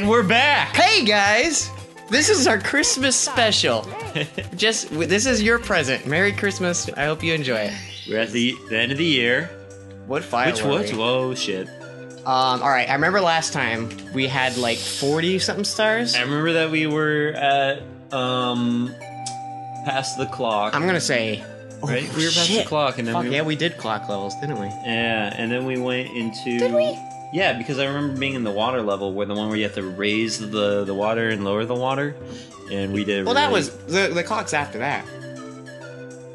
And we're back! Hey guys! This is our Christmas special. This is your present. Merry Christmas. I hope you enjoy it. We're at the end of the year. What file Which were was? we? Whoa, shit. Alright, I remember last time we had like 40-something stars. I remember that we were at, past the clock. I'm gonna say... Right? We were past the clock, and then Fuck, yeah, we did clock levels, didn't we? Yeah, and then we went into... Did we? Yeah, because I remember being in the water level, where the one where you have to raise the water and lower the water, and we did. Well, that was the clock's after that.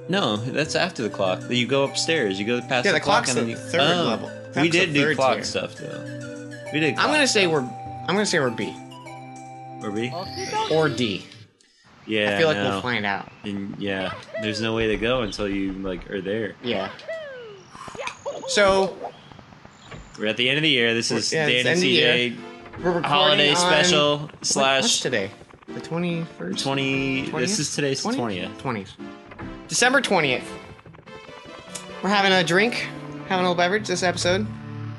No, that's after the clock. You go upstairs. You go past the clock. Clock's and the then third level. We That's did the do third clock tier. stuff though. We did. I'm gonna say stuff. we're B Or B. or D. Yeah, I feel like we'll find out. And yeah, there's no way to go until you like are there. Yeah. So We're at the end of the year. This is Yeah, it's Dan and end of the CJ we're recording holiday on- special What's today? The 21st? 20. This is today's 20th. 20th. December 20th. We're having a drink, having a little beverage this episode.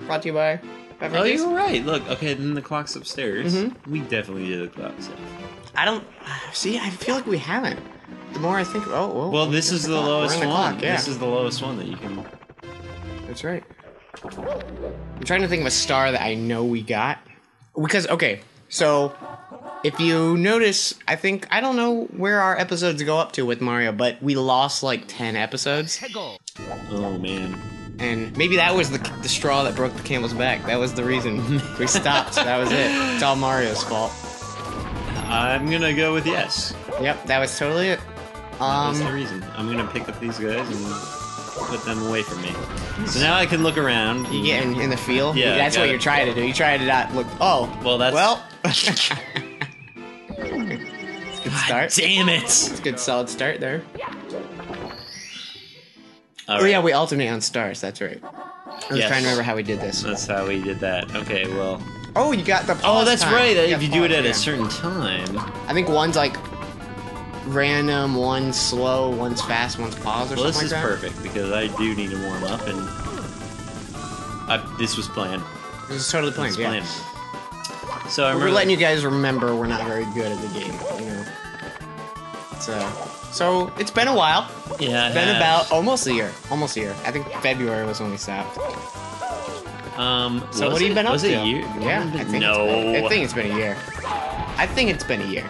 Brought to you by Oh, Beverages. you were right. Look, okay, then the clock's upstairs. Mhm. We definitely did the clock stuff. I don't... See, I feel like we haven't. The more I think... Oh, Well, this is the clock. lowest We're on the one. clock, yeah. This is the lowest one that you can. That's right. I'm trying to think of a star that I know we got. Because, okay, so... If you notice, I don't know where our episodes go up to with Mario, but we lost like 10 episodes. Oh man. And maybe that was the straw that broke the camel's back. That was the reason we stopped. That was it. It's all Mario's fault. I'm gonna go with yes. Yep, that was totally it. That's the reason. I'm gonna pick up these guys and put them away from me. So now I can look around. You get in the feel? Yeah, That's got what it. you're trying to do. You try to not look... Oh. Well, that's. Well. It's a good start. Damn it! It's a good solid start there. All Oh right. yeah, we alternate on stars. That's right. I was Yes. trying to remember how we did this. That's how we did that. Okay, well. Oh, you got the pause Oh, that's time. right. That got if you do it pause, at yeah. a certain time. I think one's like random, one's slow, one's fast, one's pause or Well, this something is like that. perfect because I do need to warm up, and this was planned. This is totally planned, It's yeah. planned. So I We're remember letting you guys remember we're not very good at the game, you know. So it's been a while. Yeah, It's been about almost a year. Almost a year. I think February was when we stopped. So what have you been up was to? it a year? Yeah, I think No. I think it's been a year. I think it's been a year.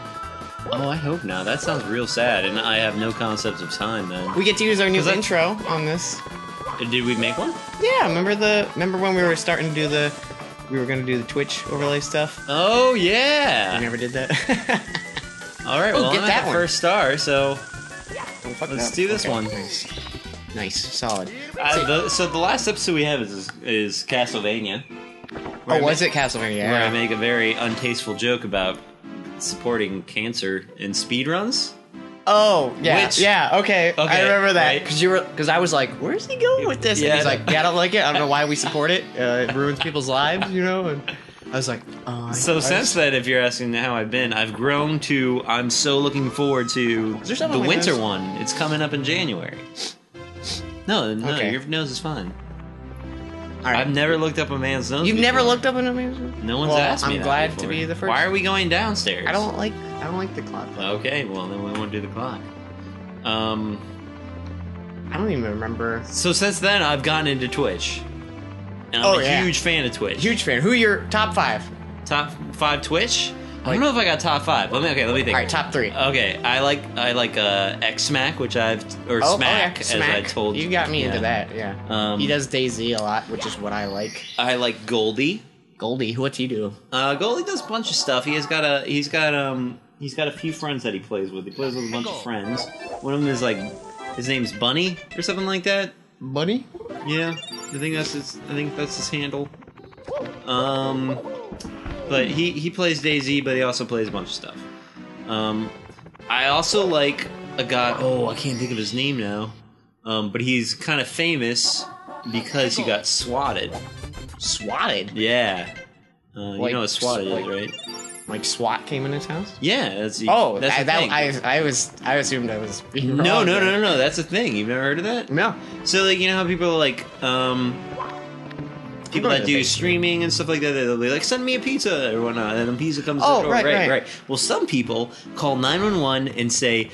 Oh, I hope not. That sounds real sad, and I have no concept of time. Then We get to use our new 'Cause I- intro on this. did we make one? Yeah, remember when we were starting to do we were gonna do the Twitch overlay stuff? Oh We yeah. never did that. All right. Oh, Well, get I'm that at the one. first star, so Let's do this one. Nice, solid. so the last episode we have is Castlevania. Oh, was it Castlevania? Where I Yeah. make a very untasteful joke about supporting cancer in speedruns. Oh, yeah, Which- yeah. Okay, I Okay, remember that right. because I was like, "Where's he going with this?" Yeah, and he's I like, know. "Yeah, I don't like it. I don't know why we support it. It ruins people's lives, you know." And I was like, So since then, if you're asking how I've been, I've grown to. I'm so looking forward to Is there something the on my winter nose? one. It's coming up in January. No, Okay. your nose is fine. All right. I've never looked up a man's nose. You've never before. looked up an amazing. No one's Well, asked me. I'm that glad to before. be the first. Why are we going downstairs? I don't like the clock. Okay, well then we won't do the clock. I don't even remember. So since then, I've gotten into Twitch, and I'm Oh, a yeah. huge fan of Twitch. Huge fan. Who are your top 5? Top 5 Twitch. I Like- don't know if I got top 5. Let me think. All right, top 3. Okay, I like X Smack, which Smack, as I told you got me yeah. into that. Yeah. He does DayZ a lot, which is what I like. I like Goldie. Goldie, what's he do? Goldie does a bunch of stuff. He's got a few friends that he plays with. He plays with a bunch of friends. One of them is like his name's Bunny or something like that. Bunny? Yeah, I think that's his handle. But he plays DayZ, but he also plays a bunch of stuff. I also like a guy. Oh, I can't think of his name now. But he's kind of famous because he got swatted. Swatted? Yeah. You Like- know what swatted like- is, right? Like SWAT came in his house? Yeah, that's the thing. I assumed I was being No, wrong no, there. no, no, that's the thing. You've never heard of that? No. So, like, you know how people are like, people going that to the do bakery. streaming and stuff like that, they'll be like, send me a pizza or whatnot, and then pizza comes to Oh, the door. right. Well, some people call 911 and say,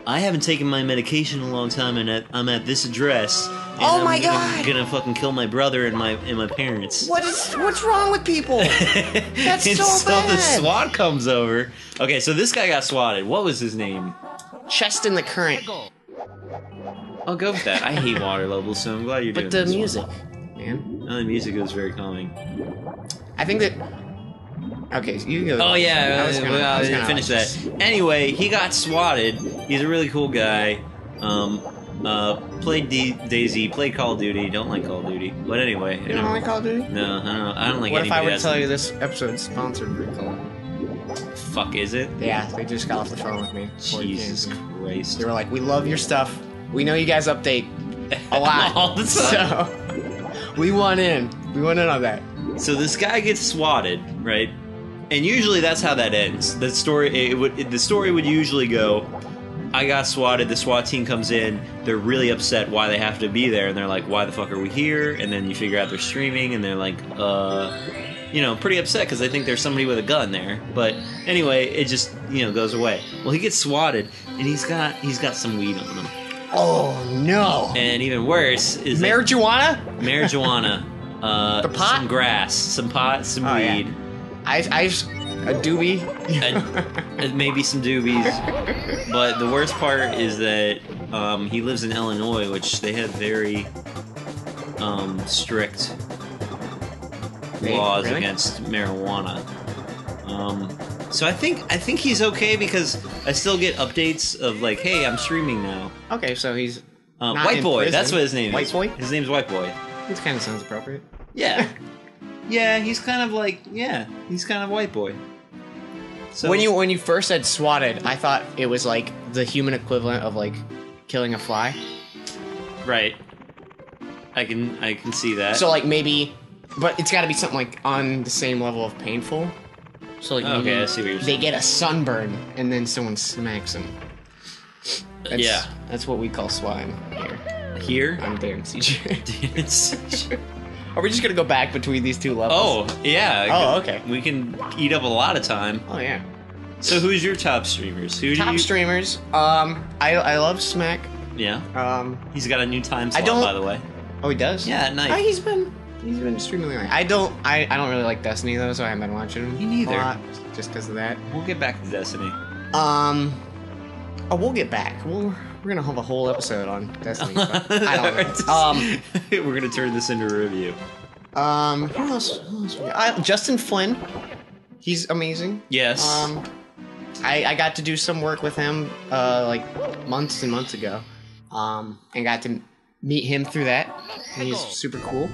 I haven't taken my medication in a long time, and I'm at this address. And Oh my I'm God. gonna fucking kill my brother and my parents. What's wrong with people? That's And so so the bad. SWAT comes over. Okay, so this guy got swatted. What was his name? Chest in the Current. I'll go with that. I hate water levels, so I'm glad you're doing But the this music, man. one. Oh, the music was very calming. I think that. Okay, so you go. Oh yeah, I was gonna- I I was didn't gonna finish just- that. Anyway, he got swatted. He's a really cool guy. Played Daisy, played Call of Duty. Don't like Call of Duty, but anyway. You don't like Call of Duty? No, I don't like. What if I anybody were to that's- tell you this episode's sponsored by Call of Duty? Fuck, is it? Yeah, they just got off the phone with me. before you Jesus came. Christ! They were like, "We love your stuff. We know you guys update a lot All the time. So we want in. We want in on that." So this guy gets swatted, right? And usually that's how that ends. The story the story would usually go, I got swatted, the SWAT team comes in, they're really upset why they have to be there, and they're like, why the fuck are we here? And then you figure out they're streaming, and they're like, pretty upset because they think there's somebody with a gun there. But anyway, it just, goes away. Well, he gets swatted, and he's got some weed on him. Oh no! And even worse is that- Marijuana? marijuana, The pot? some grass, some pot, some Oh, yeah. weed. I a doobie. And maybe some doobies. But the worst part is that he lives in Illinois, which they have very strict laws Really? against marijuana. So I think he's okay because I still get updates of like, hey, I'm streaming now. Okay, so he's not White in Boy, prison. that's what his name White is. Boy? His name's White Boy. This kind of sounds appropriate. Yeah. Yeah, he's kind of like, he's kind of White Boy. So When you first said swatted, I thought it was like the human equivalent of like killing a fly. Right. I can see that. So like maybe, but it's got to be something like on the same level of painful. So like Okay, maybe I see what you're they saying. get a sunburn and then someone smacks them. Yeah. That's what we call swatting here. Here? I'm Dan CJ. It's- Are we just gonna go back between these two levels? oh, yeah. Oh, okay. We can eat up a lot of time. Oh yeah. So who's your top streamers? Who do Top you... streamers. I love Smack. Yeah. He's got a new time slot, don't- by the way. Oh, he does. Yeah, at night. He's been streaming lately. I don't really like Destiny though, so I haven't been watching him. Me neither. A lot, just because of that. We'll get back to Destiny. Oh, we'll get back. We're gonna have a whole episode on Destiny. But I don't know. We're gonna turn this into a review. Who else we got? Justin Flynn. He's amazing. Yes. I got to do some work with him like months and months ago, and got to meet him through that. And he's super cool.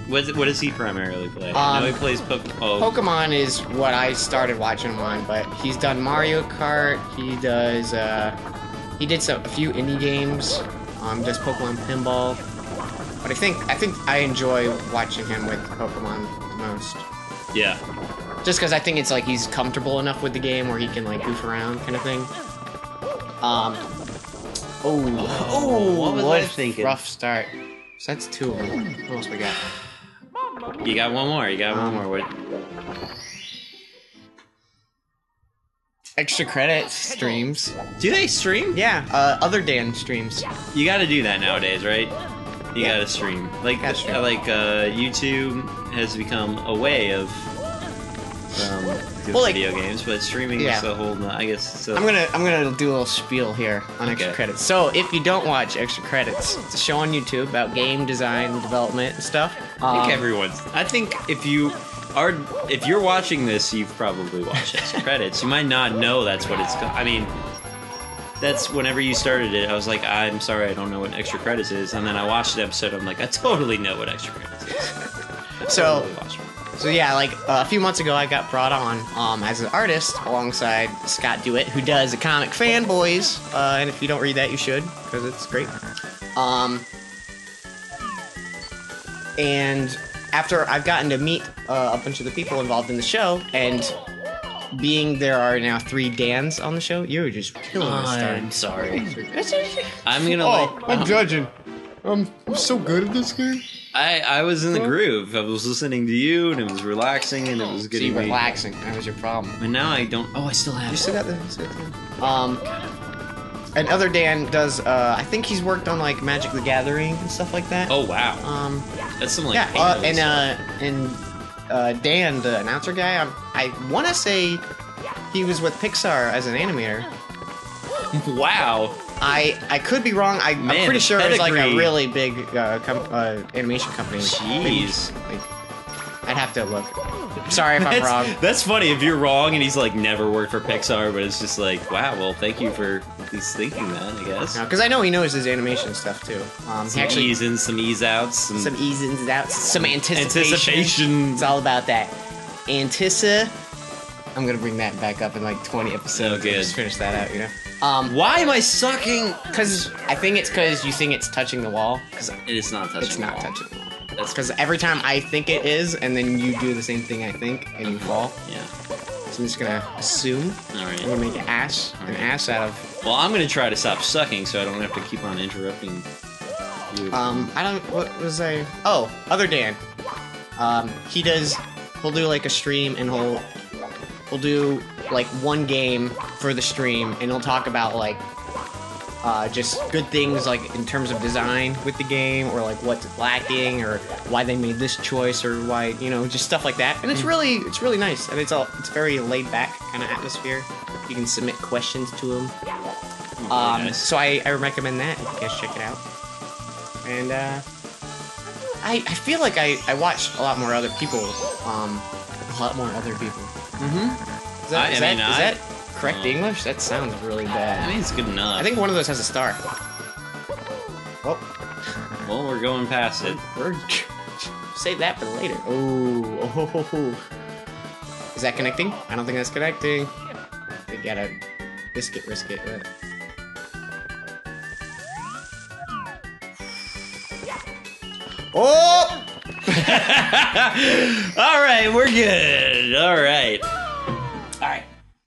What does he primarily play? I know he plays Pokemon is what I started watching him on, but he's done Mario Kart. He does. He did a few indie games. Does Pokemon Pinball. But I think I enjoy watching him with Pokemon the most. Yeah. Just because I think it's like he's comfortable enough with the game where he can like goof around kind of thing. What was I thinking? Rough start. So that's two of them. What else we got? You got one more. What? Extra credits streams. Do they stream? Yeah, other Dan streams. You got to do that nowadays, right? You got to stream. Like Gotta stream. YouTube has become a way of doing Well, like- video games, but streaming Yeah. is a whole. I guess. So, I'm gonna do a little spiel here on extra Okay. credits. So if you don't watch Extra Credits, it's a show on YouTube about game design, development, and stuff. I think everyone's. I think if you're watching this, you've probably watched Extra Credits. You might not know that's what it's. I mean, that's whenever you started it. I was like, I'm sorry, I don't know what Extra Credits is, and then I watched the episode. I'm like, I totally know what Extra Credits is. So- Totally watched it. So yeah, like a few months ago, I got brought on as an artist alongside Scott Dewitt, who does the comic Fanboys. And if you don't read that, you should because it's great. And after I've gotten to meet a bunch of the people involved in the show, and being there are now 3 Dans on the show, you're just killing this I'm start. sorry. I'm gonna I'm judging. I'm so good at this game. I was in the groove. I was listening to you, and it was relaxing, and it was See, getting me. relaxing. That was your problem. But now I don't. Oh, I still have. You it. still got the. And other Dan does. I think he's worked on like Magic the Gathering and stuff like that. Oh wow. That's some like. Halo and Dan, the announcer guy. I want to say he was with Pixar as an animator. wow. I could be wrong. I'm Man, pretty sure it's like a pedigree. really big animation company. Jeez. Like, I'd have to look. Sorry if I'm wrong. That's funny if you're wrong and he's like never worked for Pixar, but it's just like, wow, well, thank you for at least thinking that, I guess. Because I know he knows his animation stuff too. He Some actually ease ins, some ease outs, some ease ins and outs, some anticipation. It's all about that. I'm gonna bring that back up in like 20 episodes. Oh, good. Just finish that out, you know. Why am I sucking? Because I think it's because you think it's touching the wall. Because It is not touching. it's the not wall. touching the wall. That's Because every time I think it is, and then you do the same thing I think, and you fall. yeah. So I'm just gonna assume. All right. I'm gonna make an ass out of. Well, I'm gonna try to stop sucking so I don't have to keep on interrupting you. I don't. What was I? Oh, other Dan. He'll do like a stream, and he'll do like one game for the stream, and he'll talk about like just good things like in terms of design with the game, or like what's lacking, or why they made this choice, or why just stuff like that. And it's really nice, and it's very laid back kind of atmosphere. You can submit questions to him. Nice. So I recommend that if you guys check it out. And I feel like I watch a lot more other people. Mm-hmm. Is that correct English? That sounds really bad. I mean, it's good enough. I think one of those has a star. Oh, Well, we're going past it. save that for later. Oh. Is that connecting? I don't think that's connecting. We gotta risk it. Right? Oh! All right, we're good. All right. All right.